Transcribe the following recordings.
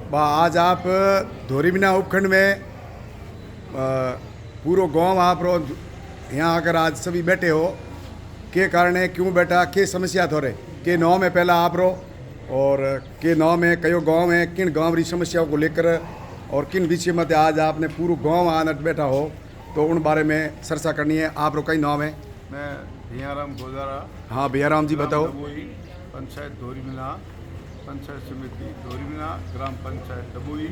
आज आप धोरीबिना उपखंड में पूरो गांव आप रो यहाँ आकर आज सभी बैठे हो, के कारण है, क्यों बैठा, के समस्या थोड़े के नाव में पहला आप रो और के नाव में कयो गांव है, किन गांव री समस्याओं को लेकर और किन विषय में आज आपने पूरा गांव आना बैठा हो, तो उन बारे में चर्चा करनी है। आप रो कई नाम है? मैं भैयाराम गोदारा। हाँ भैयाराम जी बताओ। पंचायत धोरीबिना, पंचायत समिति धोरीबिना, ग्राम पंचायत डबोई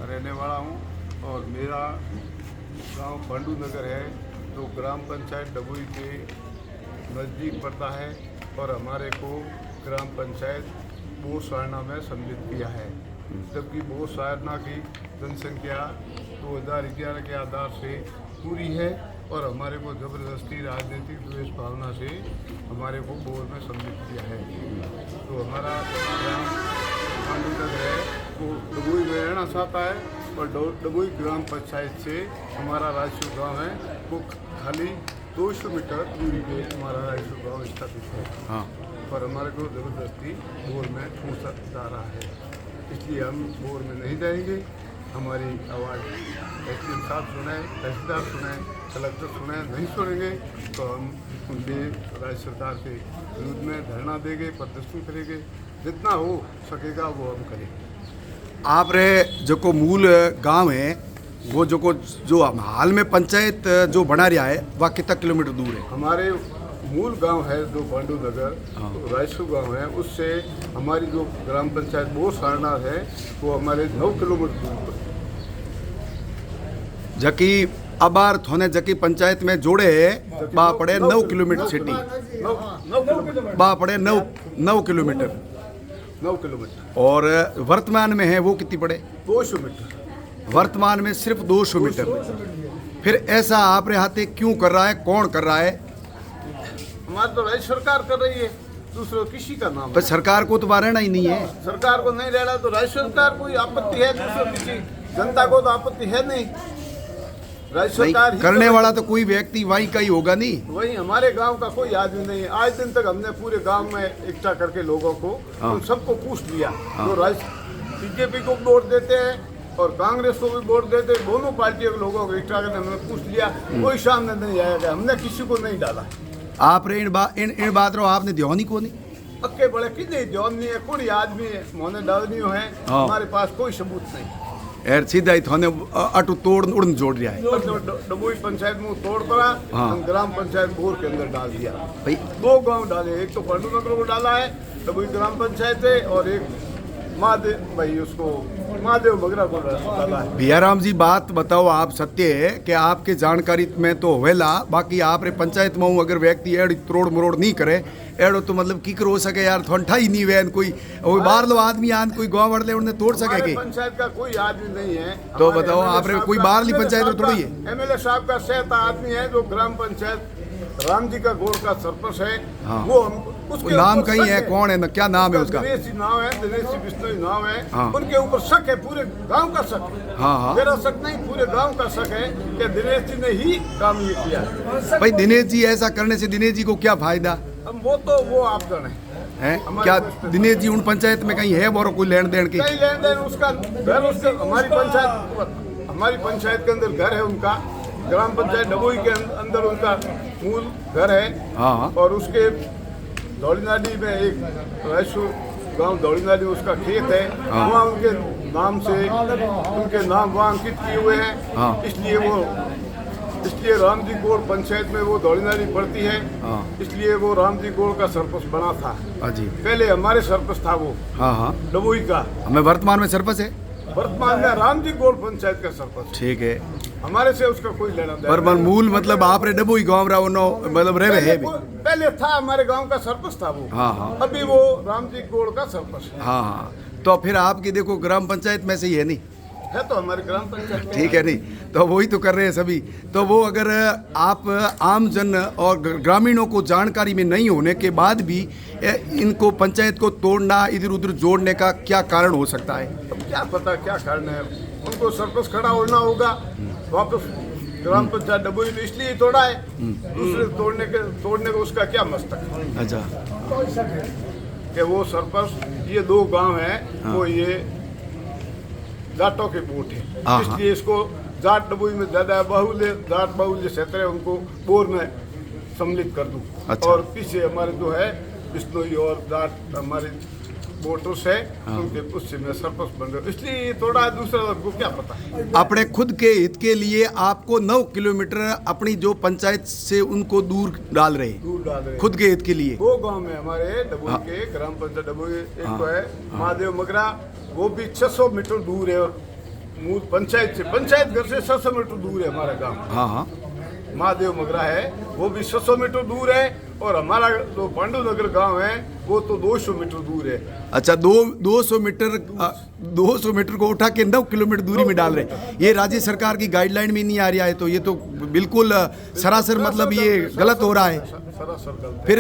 रहने वाला हूँ और मेरा गांव पांडू नगर है, तो ग्राम पंचायत डबोई के नज़दीक पड़ता है और हमारे को ग्राम पंचायत बोर सारना में सम्मिलित किया है, जबकि बोर सारना की जनसंख्या 2011 के आधार से पूरी है और हमारे को ज़बरदस्ती राजनीतिक द्वेष भावना से हमारे को बोर में सम्मिलित किया है। तो हमारा ग्राम पांडू नगर है वो डबोई में रहना चाहता है और डबोई ग्राम पंचायत से हमारा रायचूर गांव है वो खाली 200 मीटर दूरी पे हमारा रायचूर गांव स्थापित है। हाँ। पर हमारे को ज़बरदस्ती बोर में ठूंसा जा रहा है, इसलिए हम बोर में नहीं जाएंगे। हमारी आवाज़ एसडीएम साहब सुने, तहसीलदार सुने, कलेक्टर सुने, नहीं सुनेंगे तो हम उनके राज्य सरकार के विरुद्ध में धरना देंगे, प्रदर्शन करेंगे, जितना हो सकेगा वो हम करेंगे। आप रे जो को मूल गांव है वो जो हाल में पंचायत जो बना रहा है वह कितना किलोमीटर दूर है? हमारे मूल गांव है जो पांडू नगर, तो रायसू गांव है, उससे हमारी जो ग्राम पंचायत बोर सारना है वो हमारे 9 किलोमीटर दूर पर। जबकि अबार थोने जकी पंचायत में जोड़े है बा पड़े 9 किलोमीटर सिटी, बा पड़े 9 किलोमीटर 9 किलोमीटर और वर्तमान में है वो कितनी पड़े? 200 मीटर। वर्तमान में सिर्फ 200 मीटर। फिर ऐसा आप रे हाथे क्यों कर रहा है, कौन कर रहा है? हमारी तो राज्य सरकार कर रही है, दूसरों किसी का नाम पर सरकार को तो वहाँ रहना ही नहीं है। सरकार को नहीं रहना तो राज्य सरकार कोई आपत्ति है, दूसरों किसी जनता को तो आपत्ति है नहीं। राज्य सरकार करने वाला तो कोई व्यक्ति वहीं का ही होगा नहीं। वही हमारे गांव का कोई आदमी नहीं है। आज दिन तक हमने पूरे गांव में इकट्ठा करके लोगों को उन सबको पूछ लिया, जो बीजेपी को वोट देते हैं और कांग्रेस को भी वोट देते, दोनों पार्टियों के लोगों को इकट्ठा करके हमने पूछ लिया, कोई सामने नहीं आएगा, हमने किसी को नहीं डाला। आप रे इन बात रो आपने ध्यान ही को नहीं पक्के बड़े कि नहीं ध्यान नहीं है, कोई आदमी है मोने डालनी है, हमारे पास कोई सबूत नहीं। यार सीधा ही थोने अटू तोड़ उड़न जोड़ रहा है। डबोई पंचायत में तोड़ पड़ा, हम ग्राम पंचायत बोर के अंदर डाल दिया भाई। 2 गांव डाले, एक तो पांडू नगर को डाला है डबोई ग्राम पंचायत है और एक महादेव भाई उसको महादेव बगरा को डाला है। भैयाराम जी बात बताओ, आप सत्य है कि आपके जानकारी में तो होवेला, बाकी आप रे पंचायत में अगर व्यक्ति एड़ तोड़ मरोड़ नहीं करे एड़ो तो मतलब की हो सके यार, थोड़ा ही नहीं वैन कोई बाहर लो आदमी आन कोई गांव वाले उन्हें तोड़ सके के? पंचायत का कोई आदमी नहीं है। तो बताओ आप रे कोई बाहरली पंचायत में थोड़ी है? एमएलए साहब का सहता आदमी है जो ग्राम पंचायत राम जी का गोड़ का सरपंच है। हाँ। वो उसके नाम कहीं है, कौन है ना, क्या नाम है उसका? दिनेश जी नाम है, दिनेश जी बिश्नोई नाम है। हाँ। उनके ऊपर शक है, पूरे गांव का शक है। हाँ। मेरा शक नहीं, पूरे गांव का शक है कि दिनेश जी ने ही काम ये किया। भाई दिनेश जी ऐसा करने से दिनेश जी को क्या फायदा? अब वो आप जाने है क्या दिनेश जी उन पंचायत में कहीं है और कोई लेन देन की? कहीं लेन देन, उसका घर उसके हमारी पंचायत के अंदर घर है उनका, ग्राम पंचायत डबोई के अंदर उनका मूल घर है। हाँ। और उसके दौड़ीनाडी में एक रायचूर गांव दौड़ीनाडी उसका खेत है। हाँ। वहाँ उनके नाम वहाँ अंकित किए हुए हैं। हाँ। इसलिए राम जी गोड़ पंचायत में वो दौड़ीनाडी पड़ती है। हाँ। इसलिए वो राम जी गोड़ का सरपंच बना था जी। पहले हमारे सरपंच था वो। हाँ। डबोई का। हमें वर्तमान में सरपंच है, वर्तमान में राम जी गोड़ पंचायत का सरपंच। ठीक है, हमारे से उसका कोई लेना देना। पर मूल मतलब आप रे डबोई गांव रहा मतलब रहे है भी। पहले था हमारे गांव का सरपंच था वो। हाँ। अभी वो राम जी गोड़ का सरपंच है। हाँ। तो फिर आपकी देखो ग्राम पंचायत में से ही है नहीं है, तो हमारी ग्राम पंचायत ठीक है नहीं, तो वही तो कर रहे हैं सभी। तो वो अगर आप आम जन और ग्रामीणों को जानकारी में नहीं होने के बाद भी इनको पंचायत को तोड़ना, इधर उधर जोड़ने का क्या कारण हो सकता है? अब क्या पता क्या कारण है, उनको सरपंच खड़ा होना होगा वापस। ग्राम पंचायत डबोई तो इसलिए तोड़ा है, दूसरे तोड़ने को उसका क्या मस्तक है? अच्छा, कि वो सरपंच ये 2 गांव हैं। हाँ। वो ये जाटों के वोट है, हाँ। इसलिए इसको जाट डबुई में ज़्यादा बाहुल्य जाट बाहुल्य क्षेत्र है, उनको बोर में सम्मिलित कर दूं। अच्छा। और पीछे हमारे जो है बिश्नोई और जाट हमारे वोटर्स है, उनके उससे मैं सरपंच बन रहा हूँ, इसलिए थोड़ा दूसरा वर्ग को क्या पता है। अपने खुद के हित के लिए आपको 9 किलोमीटर अपनी जो पंचायत से उनको दूर डाल रहे दूर डाल रहे हैं। खुद के हित के लिए। वो गांव में हमारे डबोई के ग्राम पंचायत डबोई एक तो है महादेव मगरा, वो भी 600 मीटर दूर है, और मूल पंचायत घर से 600 मीटर दूर है हमारा गांव। हाँ हाँ। महादेव मगरा है, वो भी 600 मीटर दूर है, और हमारा जो पांडु नगर गांव है वो तो 200 मीटर दूर है। अच्छा, 200 मीटर को उठा के 9 किलोमीटर दूरी में डाल रहे। ये राज्य सरकार की गाइडलाइन में नहीं आ रहा है, तो ये तो बिल्कुल सरासर मतलब ये गलत हो रहा है। सरासर गलत। फिर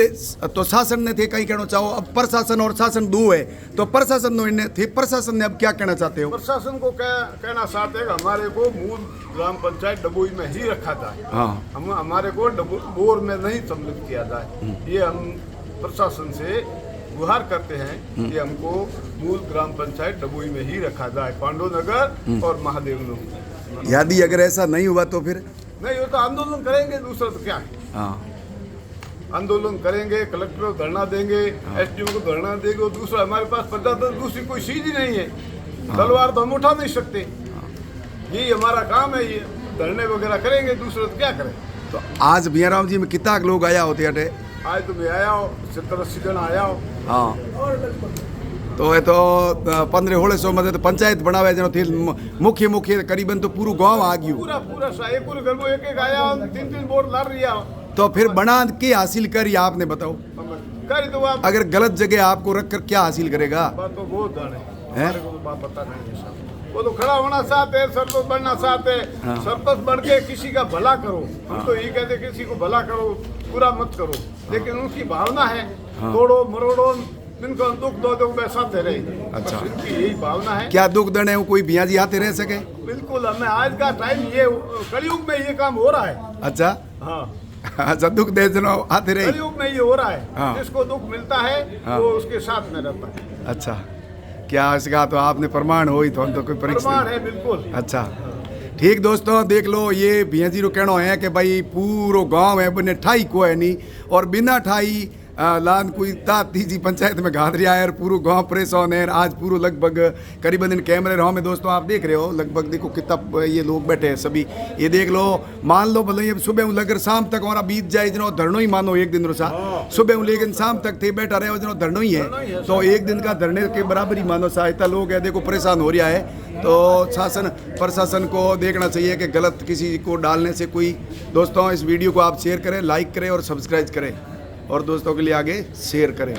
तो शासन ने थे कहीं कहना चाहो, अब प्रशासन और शासन दो है, तो प्रशासन ने थे, प्रशासन ने अब क्या कहना चाहते हो? प्रशासन को कहना चाहते हैं कि हमारे को मूल ग्राम पंचायत डबोई में ही रखा जाए, हाँ। हमारे को बोर में नहीं सम्मिलित किया जाए। ये हम प्रशासन से गुहार करते हैं कि हमको मूल ग्राम पंचायत डबोई में ही रखा जाए, पांडु नगर और महादेव नगर। यदि अगर ऐसा नहीं हुआ तो फिर नहीं हो तो आंदोलन करेंगे, दूसरा तो क्या है। हाँ। आंदोलन करेंगे, कलेक्टर को धरना देंगे, एसडीओ को धरना देंगे, और दूसरा हमारे पास प्रजातंत्र दूसरी कोई चीज ही नहीं है, तलवार तो हम उठा नहीं सकते, यही हमारा काम है, ये धरने वगैरह करेंगे, दूसरा तो क्या करें। तो आज बियाराम जी में कितना लोग आया होते अटे? आज तो मैं आया हो 70-80 जन आया हो। हाँ। तो ये तो 1500 में तो पंचायत बनावे जनो थी, मुख्य करीबन तो पूरा गांव आ गयो। पूरा एक पूरे घर में एक आया हो, 3-3 वोट ला रही हो। तो फिर बना के हासिल करी आपने बताओ? कर तो आप अगर गलत जगह आपको रख कर क्या हासिल करेगा? बात तो बहुत जाने हैं? हमारे को तो बात पता नहीं है साहब। वो तो खड़ा होना चाहते हैं, सरपंच बनना चाहते हैं, हाँ। सरपंच बन के किसी का भला करो, हम तो यही कहते हैं किसी को भला करो, पूरा मत करो, लेकिन उनकी भावना है तोड़ो मरोड़ो, जिनको दुख दो मैं साथ रहे। अच्छा। बस इनकी यही भावना है। क्या दुख दर्द है वो कोई बिया जी आते रह सके? बिल्कुल, हमें आज का टाइम ये कलयुग में ये काम हो रहा है। अच्छा। हाँ, अच्छा, दुख दे जनो आते रहे। कलयुग में ये हो रहा हाँ। है, जिसको दुख मिलता है वो उसके साथ में रहता है। अच्छा, क्या इसका तो आपने प्रमाण हो ही तो हम तो कोई प्रमाण परीक्षा। है बिल्कुल। अच्छा, ठीक दोस्तों, देख लो ये भैया जी रो कहना है कि भाई पूरो गांव है बने ठाई को है नहीं, और बिना ठाई लान कोई तीजी पंचायत में घात रहा है, और पूरा गांव परेशान है। आज पूरा लगभग करीबन इन कैमरे रहो में दोस्तों आप देख रहे हो, लगभग देखो कितना ये लोग बैठे हैं सभी, ये देख लो। मान लो भले ये सुबह लगर शाम तक हमारा बीत जाए जनो धरनो ही मानो एक दिन रोसा सुबह लेकिन शाम तक थे बैठा रहे हो जनो धरनो ही है, तो एक दिन का धरने के बराबर ही मानो। सहायता लोग है देखो परेशान हो रहा है, तो शासन प्रशासन को देखना चाहिए कि गलत किसी को डालने से कोई। दोस्तों इस वीडियो को आप शेयर करें, लाइक करें और सब्सक्राइब करें, और दोस्तों के लिए आगे शेयर करें।